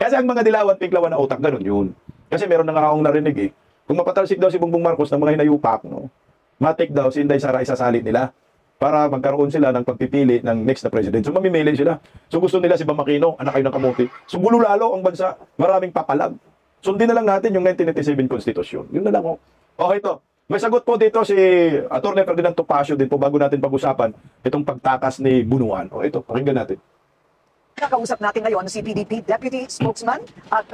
Kasi ang mga dilawan, pinklawan na utak, ganun yun. Kasi meron na nga akong narinig eh. Kung mapatalsik daw si Bongbong Marcos ng mga hinayupak, no, matik daw si Inday Sara isasalit nila para magkaroon sila ng pagpipili ng next na president. So mamimili sila. So gusto nila si Bam Aquino, anak kayo ng kamote. So gulo lalo ang bansa, maraming papalag. Sundin na lang natin yung 1987 Constitution. Yun na lang oh. Okay to. May sagot po dito si Atty. Ferdinand Topacio din po bago natin pag-usapan itong pagtakas ni Bunuan. O ito, pakinggan natin. Kakausap natin ngayon si PDP Deputy Spokesman at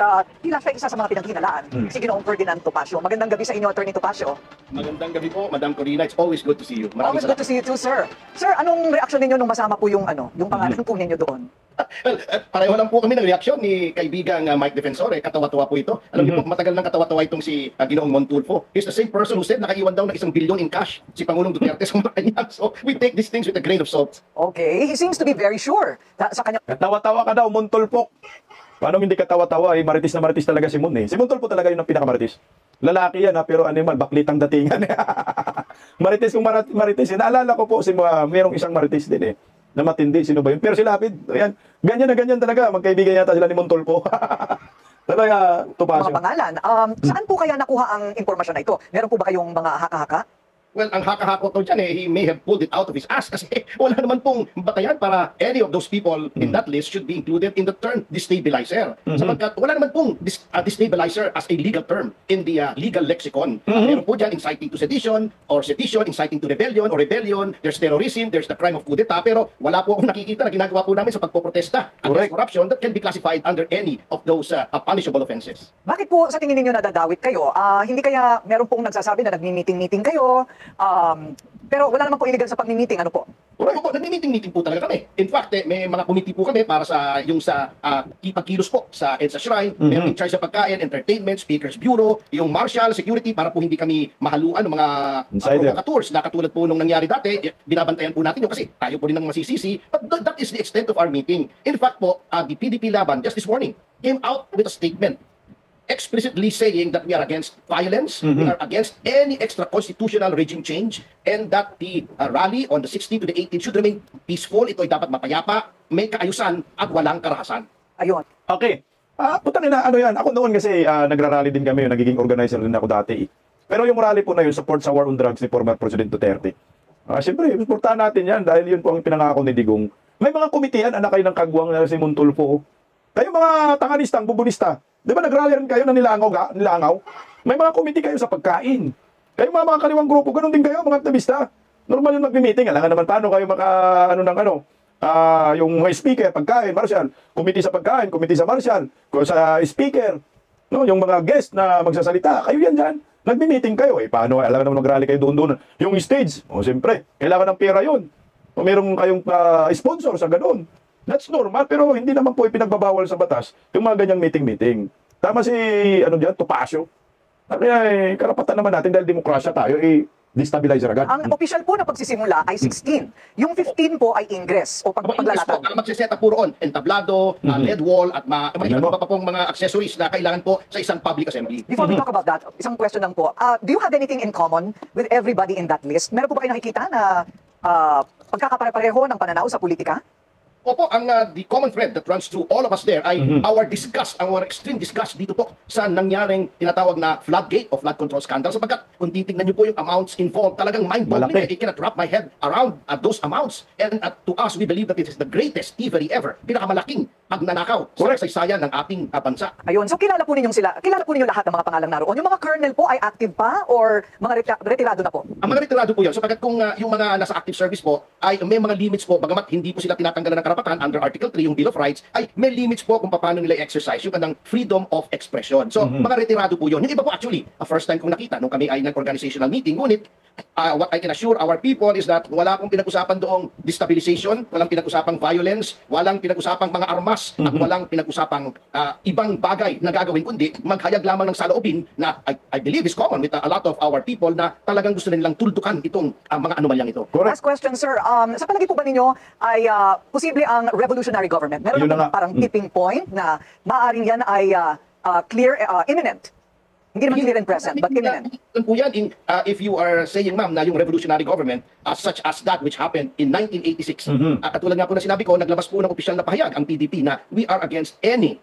tila siya isa sa mga pinaghinalaan, si Ginoong Ferdinand Topacio. Magandang gabi sa inyo, Atty. Topacio. Magandang gabi po, Madam Corina. It's always good to see you. Always good to see you too, sir. Sir, anong reaksyon ninyo nung masama po yung pangalan po ninyo doon? Well, pareho lang po kami ng reaksyon ni kaibigang Mike Defensore. Katawa-tawa po ito. Alam niyo po, matagal nang katawa-tawa itong si Ginoong Montulfo. He's the same person who said nakaiwan daw ng 1 billion in cash si Pangulong Duterte sa Malacanang. So we take these things with a grain of salt. Okay, he seems to be very sure sa kanya. Katawa-tawa ka daw, Montulfo. Paano hindi katawa-tawa? Maritis na maritis talaga si Mon eh. Si Montulfo talaga yun ang pinakamaritis. Lalaki yan ha, pero animal, baklitang datingan. Maritis kung maritis. Naalala ko po, mayroong isang maritis din eh. Na matindi, sino ba yun? Pero si Lapid, ayan, ganyan na ganyan talaga. Magkaibigan yata sila ni Montulfo. Talaga, Topacio. Mga pangalan. Saan po kaya nakuha ang impormasyon na ito? Meron po ba kayong mga haka-haka? Well, ang haka-hako to dyan he may have pulled it out of his ass kasi wala naman pong batayan para any of those people in that list should be included in the term destabilizer. Sapagkat wala naman pong destabilizer as a legal term in the legal lexicon. Meron po dyan inciting to sedition or sedition, inciting to rebellion or rebellion, there's terrorism, there's the crime of coup d'etat, pero wala po akong nakikita na ginagawa po namin sa pagpoprotesta against corruption that can be classified under any of those punishable offenses. Bakit po sa tingin ninyo nadadawit kayo? Hindi kaya meron pong nagsasabi na nagmi-meeting-meeting kayo? Pero wala naman po illegal sa pagmi-meeting, ano po? Wala po, nagmi-meeting-meeting po talaga kami. In fact, may mga committee po kami para sa pagkilos po sa EDSA Shrine, may in charge sa pagkain, entertainment, speakers bureau, yung marshal, security, para po hindi kami mahaluan ng mga provocateurs na katulad po nung nangyari dati. Binabantayan po natin yun kasi tayo po rin ang masisisi. But that is the extent of our meeting. In fact po, the PDP Laban just this morning came out with a statement explicitly saying that we are against violence, we are against any extra-constitutional regime change, and that the rally on the 16th to the 18th should remain peaceful. Ito ay dapat mapayapa, may kaayusan, at walang karahasan. Ayun. Okay. Putang ina, ano yan? Ako noon kasi nagrarally din kami, nagiging organizer din ako dati. Pero yung rally po na yun, support sa war on drugs ni former President Duterte. Siyempre, supportahan natin yan dahil yun po ang pinangako ni Digong. May mga komitehan, anak kayo ng kagwang na si Montulfo. Kayo mga tanganistang, bubulista. Di ba nag-rally rin kayo na nilangaw? May mga committee kayo sa pagkain. Kayo mga kaliwang grupo, ganun din kayo, mga aktivista. Normal yung mag-meeting. Alam naman paano kayo yung mga speaker, pagkain, marshal. Committee sa pagkain, committee sa marshal, sa speaker. No, yung mga guest na magsasalita, kayo yan dyan. Nag-meeting kayo. Paano? Alam naman nag-rally kayo doon. Yung stage, siyempre, kailangan ng pera yun. o meron kayong sponsor sa ganun. That's normal, pero hindi naman po ipinagbabawal sa batas yung mga ganyang meeting-meeting. Tama si, Topacio. Kaya karapatan naman natin dahil demokrasya tayo, destabilizer agad. Ang official po na pagsisimula ay 16. Yung 15 po ay ingress o paglalatag. Ang magsiseta po roon, entablado, LED wall, at may iba pa pong mga accessories na kailangan po sa isang public assembly. Before we talk about that, isang question lang po. Do you have anything in common with everybody in that list? Meron po ba kayo nakikita na pagkakapare-pareho ng pananaw sa politika? Opo, the common thread that runs through all of us there ay our disgust, our extreme disgust dito po sa nangyaring tinatawag na floodgate o flood control scandal. Sapagkat kung titignan niyo po yung amounts involved, talagang mind-boggling. I cannot wrap my head around those amounts. And to us, we believe that it is the greatest thievery ever, pinakamalaking pagnanakaw sa kasaysayan ng ating bansa. Ayun, so kilala po ninyo sila. Kilala po ninyo lahat ng mga pangalang naroon. Yung mga colonel po ay active pa or mga retirado na po? Ang mga retirado po yun. Sapagkat kung yung mga nasa active service po ay may mga limits po, bagamat hindi po sila tinatanggalan ng karapatan under Article 3, yung Bill of Rights, ay may limits po kung paano nila exercise yung kanang freedom of expression. So, mga retirado po yun. Yung iba po actually, first time kong nakita nung kami ay nag-organizational meeting, ngunit what I can assure our people is that wala pong pinag-usapan doong destabilization, walang pinag-usapang violence, walang pinag-usapang mga armas, at walang pinag-usapang ibang bagay na gagawin, kundi maghayag lamang ng saloobin na I believe is common with a lot of our people na talagang gusto nilang tuldukan itong mga anomalyang ito. Last question, sir. Sa palagi po ba ninyo ay posible ang revolutionary government? Meron na parang tipping point na maaaring yan ay clear, imminent. Hindi naman clear and present, but imminent. Po yan, if you are saying, ma'am, na yung revolutionary government, such as that which happened in 1986, katulad nga po na sinabi ko, naglabas po ng opisyal na pahayag ang PDP na we are against any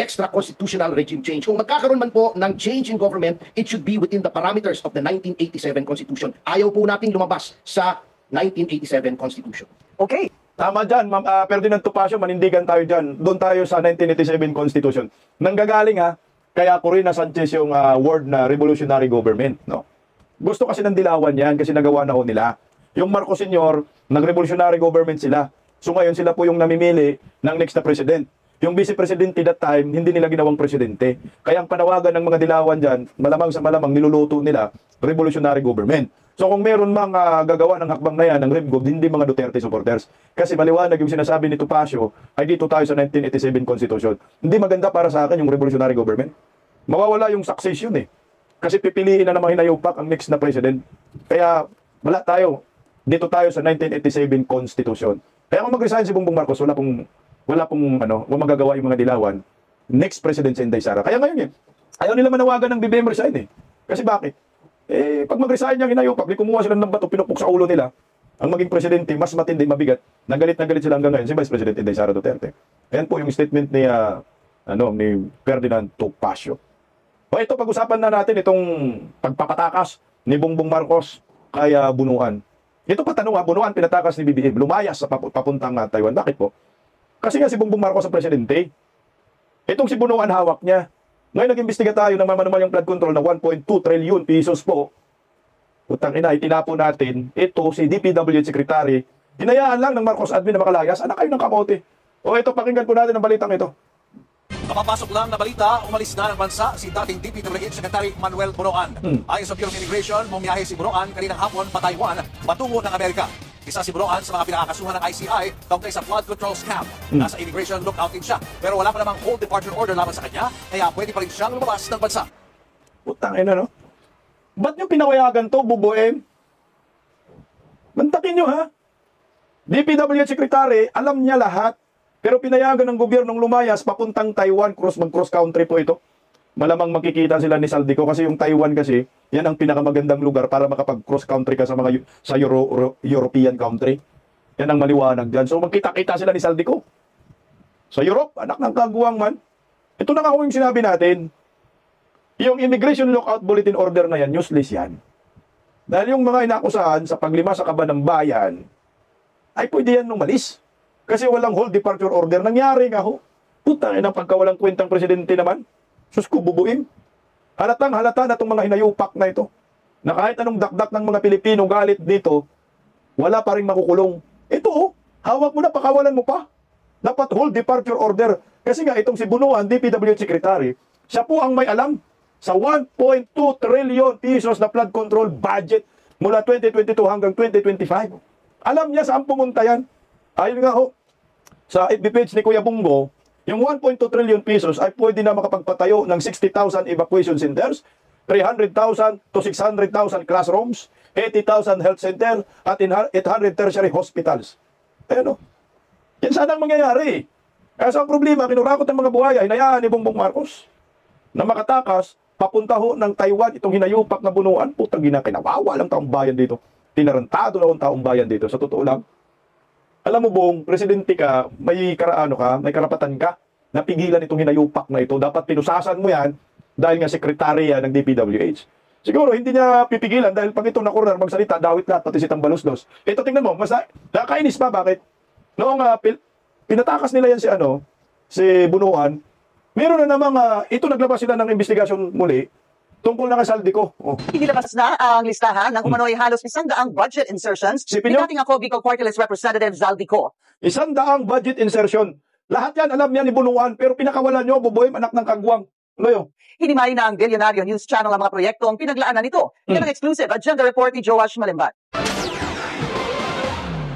extra-constitutional regime change. Kung magkakaroon man po ng change in government, it should be within the parameters of the 1987 Constitution. Ayaw po nating lumabas sa 1987 Constitution. Okay. Tama dyan, Ma'am Ferdinand Topacio, manindigan tayo dyan. Doon tayo sa 1987 Constitution. Nanggagaling kaya Corina Sanchez yung word na revolutionary government. No? Gusto kasi ng dilawan yan kasi nagawa na ho nila. Yung Marcos Sr., nag-revolutionary government sila. So ngayon sila po yung namimili ng next na president. Yung vice presidente that time, hindi nila ginawang presidente. Kaya ang panawagan ng mga dilawan dyan, malamang sa malamang niluluto nila, revolutionary government. So kung meron mga gagawa ng hakbang na yan, ng RIMGOV, hindi mga Duterte supporters. Kasi maliwanag yung sinasabi ni Topacio, ay dito tayo sa 1987 Constitution. Hindi maganda para sa akin yung revolutionary government. Mawawala yung succession Kasi pipiliin na ng mga hinayupak ang next na president. Kaya wala tayo. Dito tayo sa 1987 Constitution. Kaya kung mag-resign si Bongbong Marcos, wala pong magagawa yung mga dilawan. Next president si Inday Sara. Kaya ngayon ayaw nila manawagan ng BBM resign Kasi bakit? Pag mag-resign yung hinayupak, kumuha sila ng bato, pinupok sa ulo nila, ang maging presidente, mas matindi, mabigat. Nagalit sila hanggang ngayon, si Vice President Inday Sara Duterte. Ayan po yung statement ni Ferdinand Topacio. Ito, pag-usapan na natin itong pagpapatakas ni Bongbong Marcos kay Bunuan. Ito patanong Bunuan, pinatakas ni BBM, lumayas sa papuntang Taiwan. Bakit po? Kasi nga si Bongbong Marcos ang presidente. Itong si Bunuan hawak niya. Ngayon nag-imbestiga tayo ng manumal yung flood control na 1.2 trillion pesos po. Utang ina, itinapo natin. Ito si DPWH Secretary. Hinayaan lang ng Marcos admin na makalayas. Anak kayo ng kamote. Ito, pakinggan po natin ang balitang ito. Kapapasok lang na balita, umalis na ng bansa si dating DPWH Secretary Manuel Bunoan. Ayon sa Bureau of Immigration, bumiyahe si Bunoan kaninang hapon pa Taiwan patungo ng Amerika. Isa si Bunoan sa mga pinakakasuhan ng ICI kaugnay sa flood control scam. Nasa immigration lookout din siya. Pero wala pa namang hold departure order laban sa kanya, kaya pwede pa rin siyang lumabas ng bansa. Putang ina, no? Ba't nyo pinawayagan to, bubuem? Mantakin nyo, ha? DPWH Secretary, alam niya lahat. Pero pinayagan ng gobyernong lumayas papuntang Taiwan, mag-cross country po ito. Malamang makikita sila ni Saldico kasi yung Taiwan kasi, yan ang pinakamagandang lugar para makapag-cross country ka sa mga European country. Yan ang maliwanag dyan. So magkita-kita sila ni Saldico. Sa Europe, anak ng kaguwang man. Ito na nga yung sinabi natin. Yung Immigration Lookout Bulletin Order na yan, useless yan. Dahil yung mga inakusahan sa paglima sa kaban ng bayan, ay pwede yan umalis. Kasi walang hold departure order. Nangyari nga ho. Putang ina, pagka walang kwentang presidente naman. Sus ko, bubuin. Halatang halata na itong mga hinayupak na ito. Na kahit anong dakdak ng mga Pilipino galit dito, wala pa rin makukulong. Ito hawak mo na, pakawalan mo pa. Dapat hold departure order. Kasi nga itong si Bunuan, DPWH Secretary, siya po ang may alam sa 1.2 trillion pesos na flood control budget mula 2022 hanggang 2025. Alam niya saan pumunta yan. Ayun nga ho, sa FB page ni Kuya Bungo, yung 1.2 trillion pesos ay pwede na makapagpatayo ng 60,000 evacuation centers, 300,000 to 600,000 classrooms, 80,000 health center, at 800 tertiary hospitals. Ayun o. Yan sana ang mangyayari. Kaya sa problema, kinurakot ng mga buhaya, hinayaan ni Bongbong Marcos na makatakas, papunta ho ng Taiwan, itong hinayupak na bunuan, putang ginakinawawa lang taong bayan dito. Tinarantado lang ang taong bayan dito. Sa totoo lang, alam mo Bong, presidente ka, may karapatan ka na pigilan itong hinayupak na ito. Dapat pinusasan mo yan dahil nga sekretarya ng DPWH. Siguro hindi niya pipigilan dahil pag ito nakurar magsalita, dawit lahat, pati si Tambalusdos. Ito tingnan mo, mas nakakainis pa, bakit? Noong pinatakas nila yan si Bunuan, meron na namang, ito naglabas sila ng investigasyon muli, tungkol na kay Saldico. Oh. Inilabas na ang listahan ng umano'y halos 100 budget insertions Sipin ni nyo? dating ako Bicol Party List Representative Zaldico. 100 budget insertion. Lahat yan alam niya ni Bunuan, pero pinakawalan nyo, Buboy, anak ng kagwang. Ano yun? Hinimay na ang Billionario News Channel ang mga proyektong pinaglaanan nito. Yan ang exclusive agenda report ni Joash Malimbat.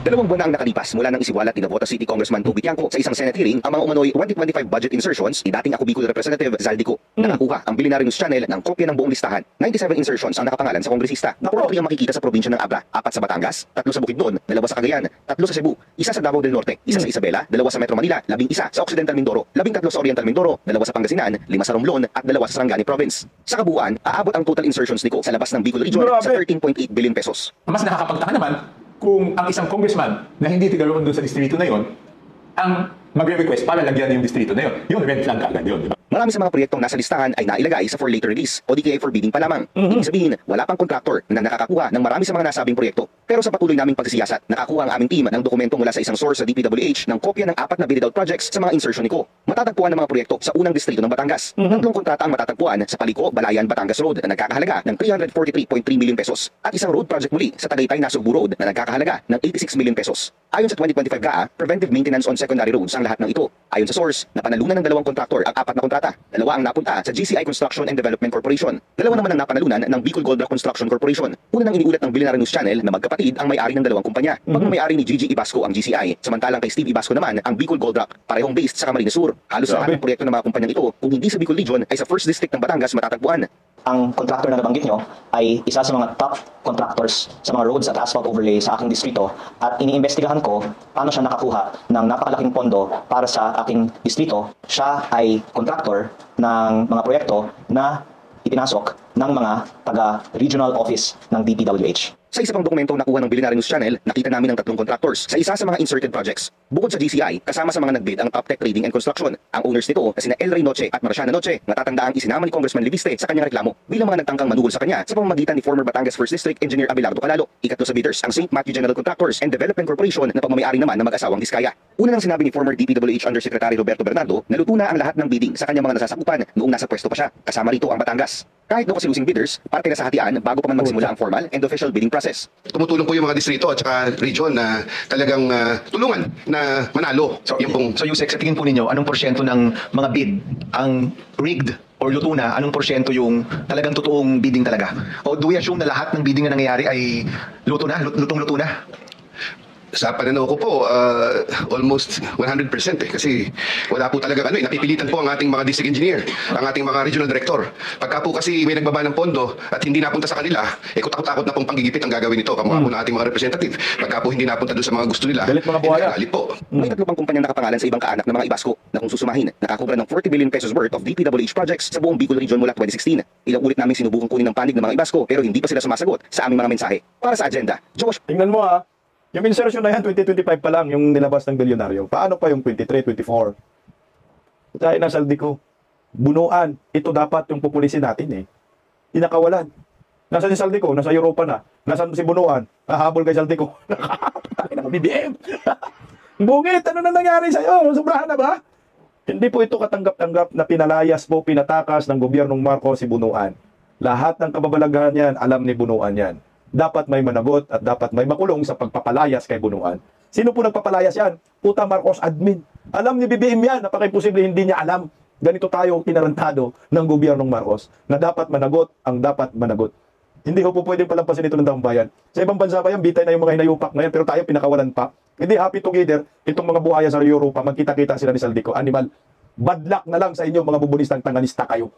2 buwan na ang nakalipas mula nang isiwalat ni Navotas City Congressman Toby Tiangco sa isang Senate hearing ang mga umano'y 2025 budget insertions ni dating ako Bicol Representative Zaldico. Nakakuha ang Billionaire News Channel ng kopya ng buong listahan. 97 insertions ang nakapangalan sa kongresista. Puro ang makikita sa probinsya ng Abra, 4 sa Batangas, 3 sa Bukidnon, 2 sa Cagayan, 3 sa Cebu, 1 sa Davao del Norte, 1 sa Isabela, 2 sa Metro Manila, 11 sa Occidental Mindoro, 13 sa Oriental Mindoro, 2 sa Pangasinan, 5 sa Romblon at 2 sa Sarangani Province. Sa kabuuan, aabot ang total insertions niko sa labas ng Bicol Region sa 13.8 billion pesos. Mas nakakapagtaka naman kung ang isang congressman na hindi tigaroon doon sa distrito na yon ang magre-request para lagyan yung distrito na yon. Yung rent lang kaagad yun, di ba? Marami sa mga proyektong nasa listahan ay nailagay sa for later release o di kaya for bidding pa lamang. Ibig sabihin, wala pang kontraktor na nakakakuha ng marami sa mga nasabing proyekto. Pero sa patuloy naming pagsisiyasat, nakakuha ang aming team ng dokumento mula sa isang source sa DPWH ng kopya ng 4 na bidded out projects sa mga insertion niko. Matatagpuan ng mga proyekto sa unang distrito ng Batangas. 3 kontrata ang matatagpuan sa Paliko, Balayan, Batangas Road na nagkakahalaga ng 343.3 million pesos at isang road project muli sa Tagaytay, Nasugbu Road na nagkakahalaga ng 86 million pesos. Ayon sa 2025 GAA, preventive maintenance on secondary roads ang lahat ng ito. Ayon sa source, napanalunan ng 2 kontraktor ang 4 na kontrata. 2 ang napunta sa GCI Construction and Development Corporation. 2 naman ang napanalunan ng Bicol Gold Rock Construction Corporation. Una nang iniulat ng Billionaire News Channel na magkapatid ang may-ari ng 2 kumpanya. Pagmamayari ni Gigi Ibasco ang GCI, samantalang kay Steve Ibasco naman ang Bicol Gold Rock, parehong based sa Camarines Sur. Halos lahat ng proyekto ng mga kumpanyang ito, kung hindi sa Bicol Region, ay sa 1st District ng Batangas matatagpuan. Ang contractor na nabanggit nyo ay isa sa mga top contractors sa mga roads at asphalt overlay sa aking distrito at iniimbestigahan ko paano siya nakakuha ng napakalaking pondo para sa aking distrito. Siya ay contractor ng mga proyekto na ipinasok ng mga taga-regional office ng DPWH. Sa isa pang dokumento nakuha ng Billionaire News Channel, nakita namin ang 3 contractors sa isa sa mga inserted projects. Bukod sa GCI, kasama sa mga nagbid ang Top Tech Trading and Construction. Ang owners nito na sina El Rey Noche at Marciana Noche, natatandaang isinama ni Congressman Liviste sa kanyang reklamo bilang mga nagtangkang manuhol sa kanya sa pamamagitan ni former Batangas 1st District Engineer Abelardo Calalo. Ikatlo sa bidders ang St. Matthew General Contractors and Development Corporation na pagmamayari naman ng mag-asawang Diskaya. Una nang sinabi ni former DPWH Undersecretary Roberto Bernardo na luto na ang lahat ng bidding sa kanyang mga nasasakupan noong nasa pwesto pa siya. Kasama rito ang Batangas. Kahit daw kasi losing bidders, parte na sa hatian bago pa man magsimula ang formal and official bidding process. Tumutulong po yung mga distrito at saka region na talagang tulungan na manalo. So Yusek, sa tingin po ninyo, anong porsyento ng mga bid ang rigged or luto na? Anong porsyento yung talagang totoong bidding talaga? O do we assume na lahat ng bidding na nangyayari ay lutong-luto na? Sa pananaw ko po, almost 100% kasi wala po talaga napipilitan po ang ating mga district engineer, ang ating mga regional director. Pagka po kasi may nagbaba ng pondo at hindi napunta sa kanila, kutakot-takot na pong panggigipit ang gagawin nito, kamukha po ng ating mga representative. Pagka po hindi napunta doon sa mga gusto nila, galit mga buhaya. galit po. May 3 pang kumpanyang nakapangalan sa ibang kaanak ng mga Ibasco na kung susumahin, nakakubra ng 40 billion pesos worth of DPWH projects sa buong Bicol Region mula 2016. Ilang ulit namin sinubukang kunin ng panig ng mga Ibasco pero hindi pa sila sumasagot sa aming mga mensahe. Para sa agenda, Josh. Tingnan mo yung insertion na yan, 2025 pa lang, yung nilabas ng bilyonaryo. Paano pa yung 23, 24? Dahil nasa Saldico, Bunuan, ito dapat yung pupulisin natin Inakawalan. Nasa si Saldico, nasa Europa na. Nasa si Bunuan, nahabol kay Saldico. Nakakatakin ng BBM. Bungit, ano na nangyari sa'yo? Sobrahan na ba? Hindi po ito katanggap-tanggap na pinalayas po, pinatakas ng gobyernong Marcos si Bunuan. Lahat ng kababalaghan yan, alam ni Bunuan yan. Dapat may managot at dapat may makulong sa pagpapalayas kay Bunuan. Sino po nagpapalayas yan? Puta Marcos admin. Alam ni BBM yan, napaka-imposible hindi niya alam. Ganito tayo tinarantado ng gobyernong Marcos na dapat managot ang dapat managot. Hindi ho po pwedeng palampasin ito ng taong bayan. Sa ibang bansa pa yan, bitay na yung mga hinayupak na yan, pero tayo pinakawalan pa. Hindi happy together, itong mga buhaya sa Europa, magkita-kita sila ni Saldico, animal. Bad luck na lang sa inyo, mga bubunistang tanganista kayo.